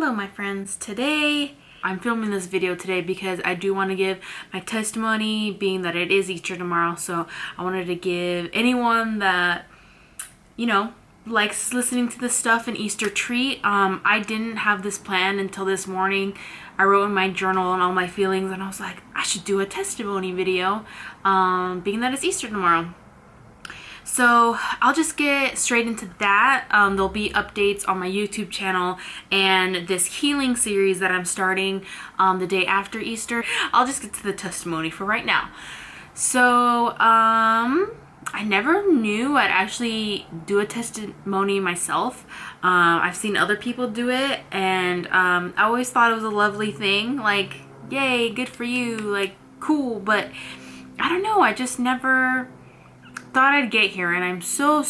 Hello my friends. Today I'm filming this video today because I do want to give my testimony, being that it is Easter tomorrow. So I wanted to give anyone that, you know, likes listening to this stuff an Easter treat. I didn't have this plan until this morning. I wrote in my journal and all my feelings, and I was like, I should do a testimony video, being that it's Easter tomorrow. So I'll just get straight into that. There'll be updates on my YouTube channel and this healing series that I'm starting the day after Easter. I'll just get to the testimony for right now. So I never knew I'd actually do a testimony myself. I've seen other people do it, and I always thought it was a lovely thing, like, yay, good for you, like, cool. But I don't know, I just never thought I'd get here, and I'm so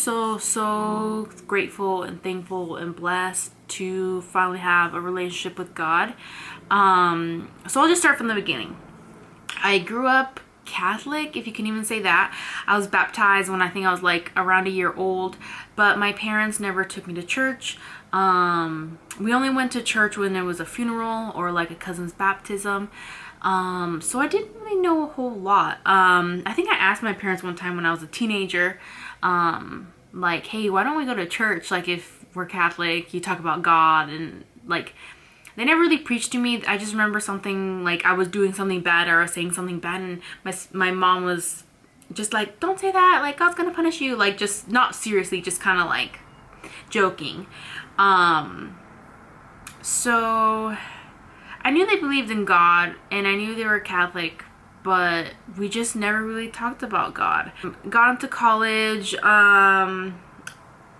grateful and thankful and blessed to finally have a relationship with God. So I'll just start from the beginning. I grew up Catholic, if you can even say that. I was baptized when I think I was like around a year old, but my parents never took me to church. We only went to church when there was a funeral or like a cousin's baptism. So I didn't really know a whole lot. I think I asked my parents one time when I was a teenager, like, hey, why don't we go to church? Like, if we're Catholic, you talk about God, and like, they never really preached to me. I just remember something like I was doing something bad or I was saying something bad, and my mom was just like, don't say that, like, God's gonna punish you. Like, just not seriously, just kind of like joking. So I knew they believed in God, and I knew they were Catholic, but we just never really talked about God. Got into college.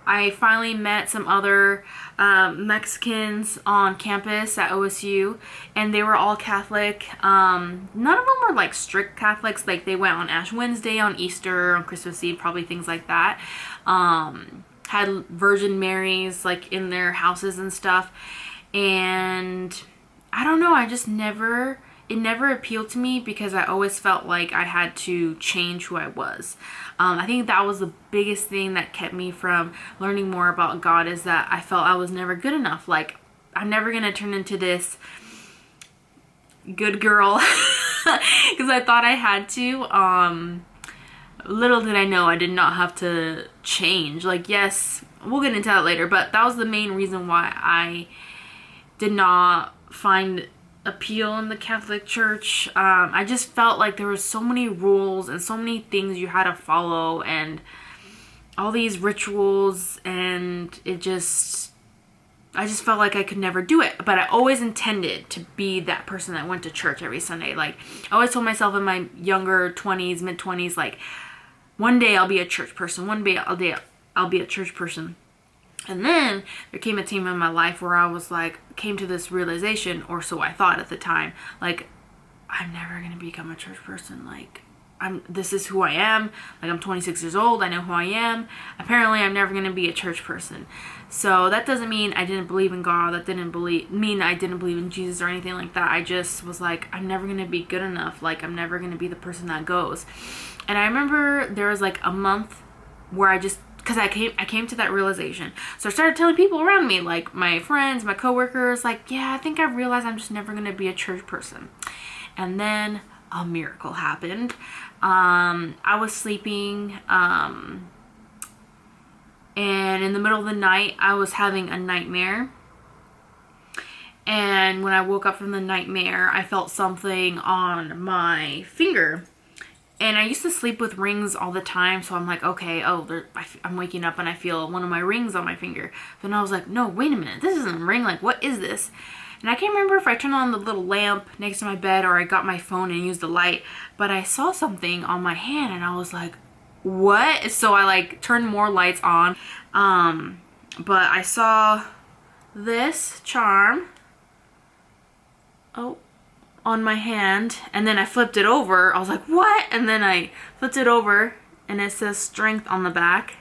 I finally met some other Mexicans on campus at OSU, and they were all Catholic. None of them were like strict Catholics. Like, they went on Ash Wednesday, on Easter, on Christmas Eve, probably things like that. Had Virgin Marys like in their houses and stuff, and I don't know, it never appealed to me because I always felt like I had to change who I was. I think that was the biggest thing that kept me from learning more about God, is that I felt I was never good enough. Like, I'm never going to turn into this good girl because I thought I had to. Little did I know I did not have to change. Like, yes, we'll get into that later, but that was the main reason why I did not find appeal in the Catholic Church. I just felt like there were so many rules and so many things you had to follow and all these rituals, and I just felt like I could never do it. But I always intended to be that person that went to church every Sunday. Like, I always told myself in my younger 20s, mid-20s, like, one day I'll be a church person. One day I'll be a church person. And then there came a time in my life where I was like, came to this realization, or so I thought at the time, like, I'm never going to become a church person. Like, this is who I am. Like, I'm 26 years old. I know who I am. Apparently, I'm never going to be a church person. So that doesn't mean I didn't believe in God. That didn't mean I didn't believe in Jesus or anything like that. I just was like, I'm never going to be good enough. Like, I'm never going to be the person that goes. And I remember there was like a month where because I came to that realization. So I started telling people around me, like my friends, my coworkers, like, yeah, I think I realized I'm just never going to be a church person. And then a miracle happened. I was sleeping, and in the middle of the night, I was having a nightmare. And when I woke up from the nightmare, I felt something on my finger. And I used to sleep with rings all the time, so I'm like, okay, I'm waking up and I feel one of my rings on my finger. Then I was like, no, wait a minute, this isn't a ring, like, what is this? And I can't remember if I turned on the little lamp next to my bed or I got my phone and used the light, but I saw something on my hand and I was like, what? So I like turned more lights on, but I saw this charm, on my hand, and then I flipped it over. I was like, what? And then I flipped it over and it says strength on the back.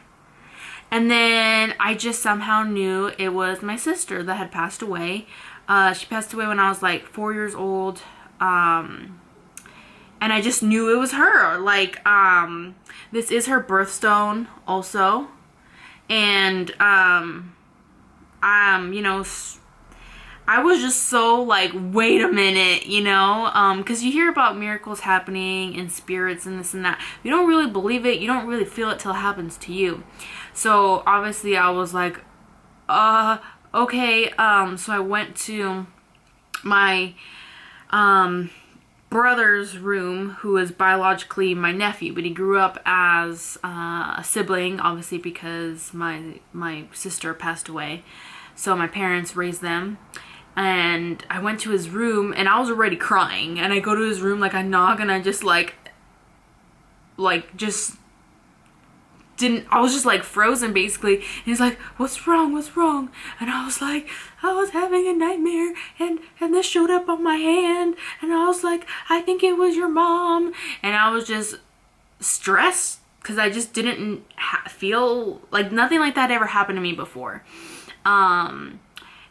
And then I just somehow knew it was my sister that had passed away. She passed away when I was like 4 years old. And I just knew it was her. Like, this is her birthstone also. And, you know, I was just so like, wait a minute, you know, because you hear about miracles happening and spirits and this and that. You don't really believe it. You don't really feel it till it happens to you. So obviously I was like, okay. So I went to my brother's room, who is biologically my nephew, but he grew up as a sibling, obviously, because my sister passed away. So my parents raised them. And I went to his room and I was already crying. And I go to his room, like I knock, and I just just didn't, I was just like frozen basically. And he's like, what's wrong? What's wrong? And I was like, I was having a nightmare and this showed up on my hand. And I was like, I think it was your mom. And I was just stressed because I just didn't feel like nothing like that ever happened to me before.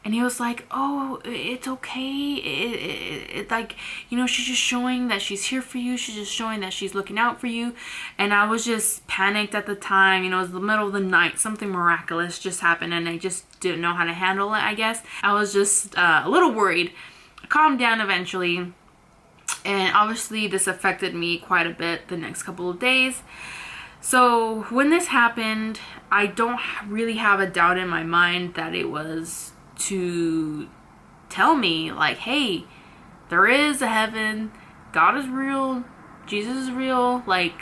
And he was like, oh, it's okay. It like, you know, she's just showing that she's here for you. She's just showing that she's looking out for you. And I was just panicked at the time. You know, it was the middle of the night. Something miraculous just happened and I just didn't know how to handle it, I guess. I was just a little worried. I calmed down eventually. And obviously this affected me quite a bit the next couple of days. So when this happened, I don't really have a doubt in my mind that it was to tell me like, hey, there is a heaven, God is real, Jesus is real. Like,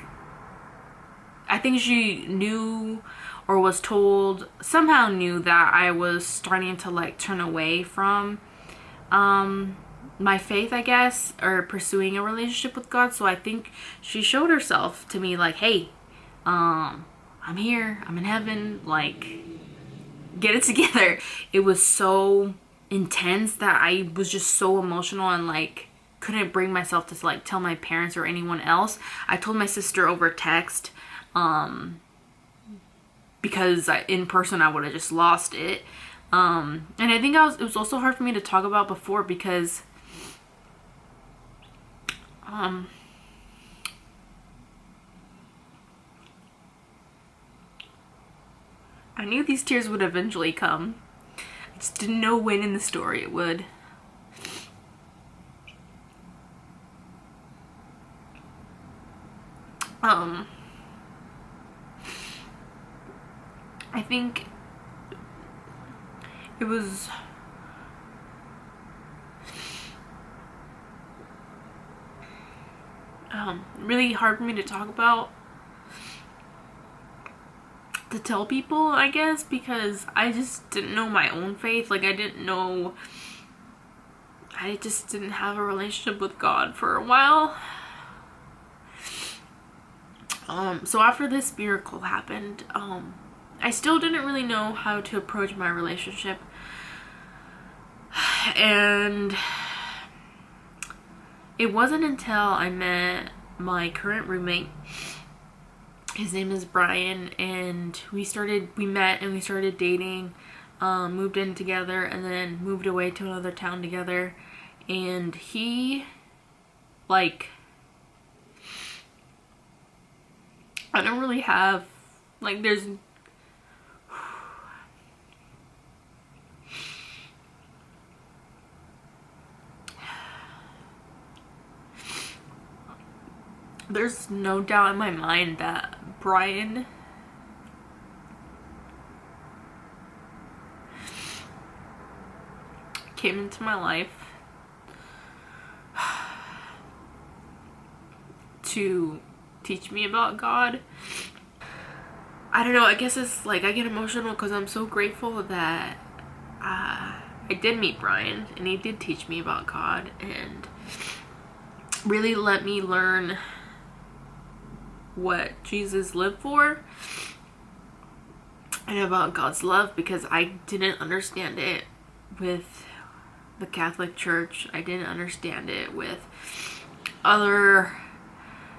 I think she knew or was told, somehow knew that I was starting to like turn away from my faith, I guess, or pursuing a relationship with God. So I think she showed herself to me like, hey, I'm here, I'm in heaven, like, get it together. It was so intense that I was just so emotional and like couldn't bring myself to like tell my parents or anyone else. I told my sister over text because in person I would have just lost it. And I think it was also hard for me to talk about before because I knew these tears would eventually come. I just didn't know when in the story it would. I think it was really hard for me to talk about, to tell people, I guess, because I just didn't know my own faith. Like, I just didn't have a relationship with God for a while. So after this miracle happened, I still didn't really know how to approach my relationship. And it wasn't until I met my current roommate. His name is Brian, and we met and we started dating, moved in together, and then moved away to another town together. And he, like, I don't really have, like, there's no doubt in my mind that Brian came into my life to teach me about God. I don't know, I guess it's like I get emotional because I'm so grateful that I did meet Brian and he did teach me about God and really let me learn what Jesus lived for and about God's love, because I didn't understand it with the Catholic Church. I didn't understand it with other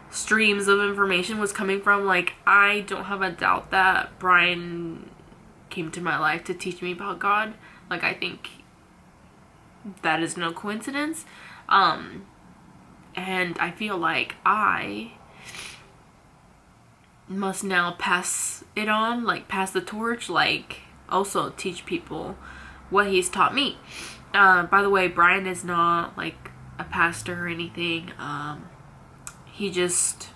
streams of information was coming from. Like, I don't have a doubt that Brian came to my life to teach me about God. Like, I think that is no coincidence. And I feel like I must now pass it on, like pass the torch, like also teach people what he's taught me. By the way, Brian is not like a pastor or anything. He just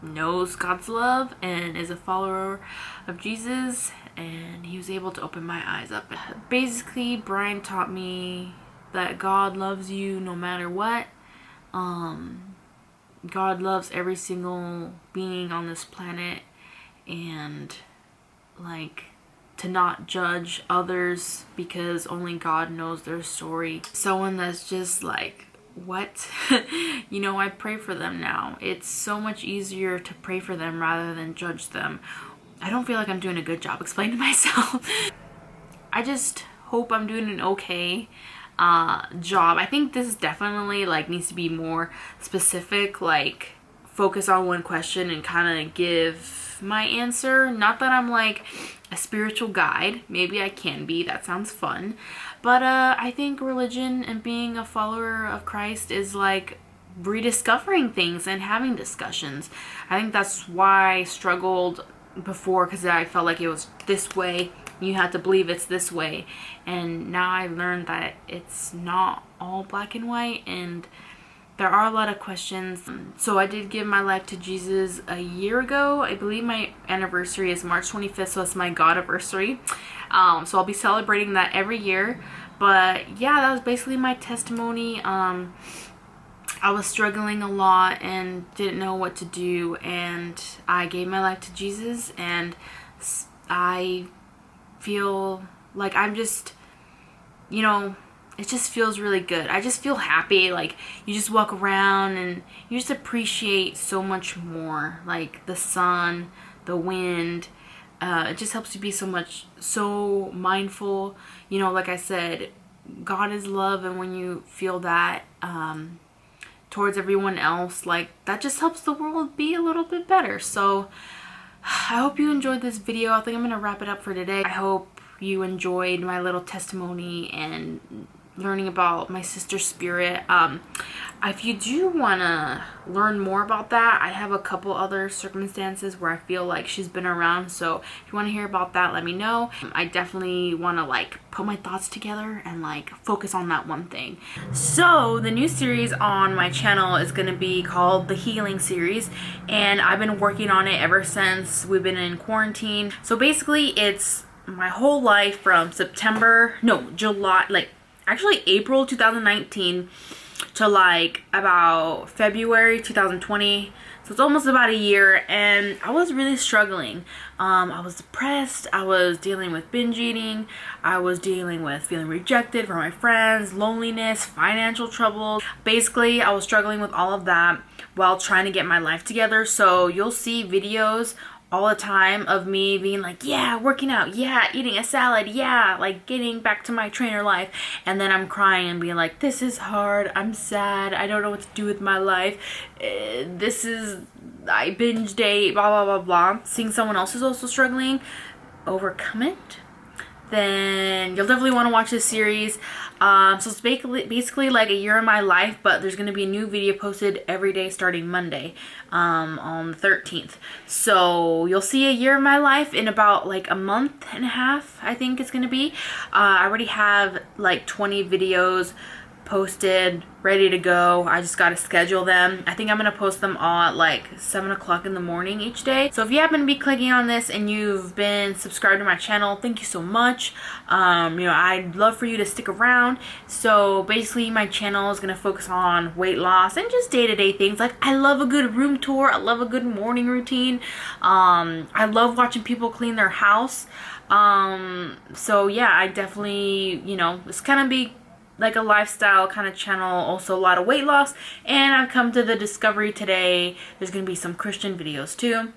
knows God's love and is a follower of Jesus, and he was able to open my eyes up. Basically, Brian taught me that God loves you no matter what. God loves every single being on this planet, and like to not judge others because only God knows their story. Someone that's just like, what? You know, I pray for them now. It's so much easier to pray for them rather than judge them. I don't feel like I'm doing a good job explaining myself. I just hope I'm doing an okay job. I think this definitely like needs to be more specific, like focus on one question and kind of give my answer. Not that I'm like a spiritual guide. Maybe I can be. That sounds fun. But I think religion and being a follower of Christ is like rediscovering things and having discussions. I think that's why I struggled before, because I felt like it was this way. You have to believe it's this way. And now I learned that it's not all black and white, and there are a lot of questions. So I did give my life to Jesus a year ago. I believe my anniversary is March 25th, so it's my God anniversary. So I'll be celebrating that every year. But yeah, that was basically my testimony. I was struggling a lot and didn't know what to do, and I gave my life to Jesus, and I feel like I'm just, you know, it just feels really good. I just feel happy. Like, you just walk around and you just appreciate so much more, like the sun, the wind. It just helps you be so mindful. You know, like I said, God is love, and when you feel that towards everyone else, like that just helps the world be a little bit better. So I hope you enjoyed this video. I think I'm gonna wrap it up for today. I hope you enjoyed my little testimony and learning about my sister's spirit. If you do want to learn more about that, I have a couple other circumstances where I feel like she's been around, so if you want to hear about that, let me know. I definitely want to like put my thoughts together and like focus on that one thing. So the new series on my channel is going to be called the Healing Series, and I've been working on it ever since we've been in quarantine. So basically it's my whole life from July, like actually April 2019 to like about February 2020. So it's almost about a year, and I was really struggling. I was depressed. I was dealing with binge eating. I was dealing with feeling rejected from my friends, loneliness, financial troubles. Basically, I was struggling with all of that while trying to get my life together. So you'll see videos all the time of me being like, yeah, working out, yeah, eating a salad, yeah, like getting back to my trainer life, and then I'm crying and being like, this is hard, I'm sad, I don't know what to do with my life, I binge date, blah blah blah blah. Seeing someone else is also struggling, overcome it, then you'll definitely want to watch this series. So it's basically like a year in my life, but there's going to be a new video posted every day starting Monday on the 13th. So you'll see a year in my life in about like a month and a half, I think it's going to be. I already have like 20 videos posted, ready to go. I just got to schedule them. I think I'm going to post them all at like 7 o'clock in the morning each day. So if you happen to be clicking on this and you've been subscribed to my channel, thank you so much. You know, I'd love for you to stick around. So basically my channel is going to focus on weight loss and just day-to-day things. Like, I love a good room tour. I love a good morning routine. I love watching people clean their house. So yeah, I definitely, you know, it's kind of be like a lifestyle kind of channel, also a lot of weight loss, and I've come to the discovery today there's going to be some Christian videos too.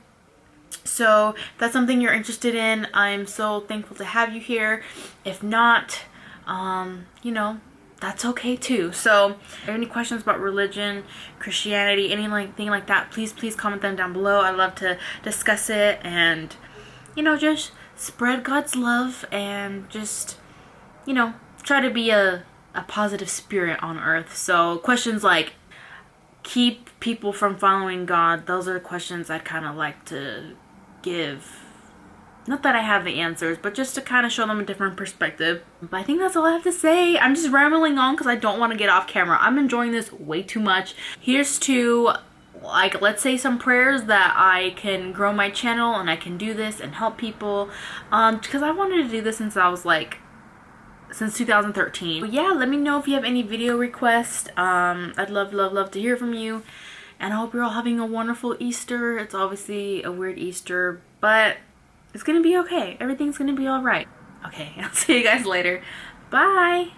So if that's something you're interested in, I'm so thankful to have you here. If not, you know, that's okay too. So if you have any questions about religion, Christianity, anything like that, please comment them down below. I'd love to discuss it and, you know, just spread God's love and just, you know, try to be a positive spirit on earth. So questions like keep people from following God, those are questions I'd kind of like to give Not that I have the answers, but just to kind of show them a different perspective. But I think that's all I have to say. I'm just rambling on because I don't want to get off camera. I'm enjoying this way too much. Here's to, like, let's say some prayers that I can grow my channel and I can do this and help people. Because I wanted to do this since I was like, since 2013. But yeah, let me know if you have any video requests. I'd love to hear from you. And I hope you're all having a wonderful Easter. It's obviously a weird Easter, but it's gonna be okay. Everything's gonna be all right. Okay, I'll see you guys later. Bye.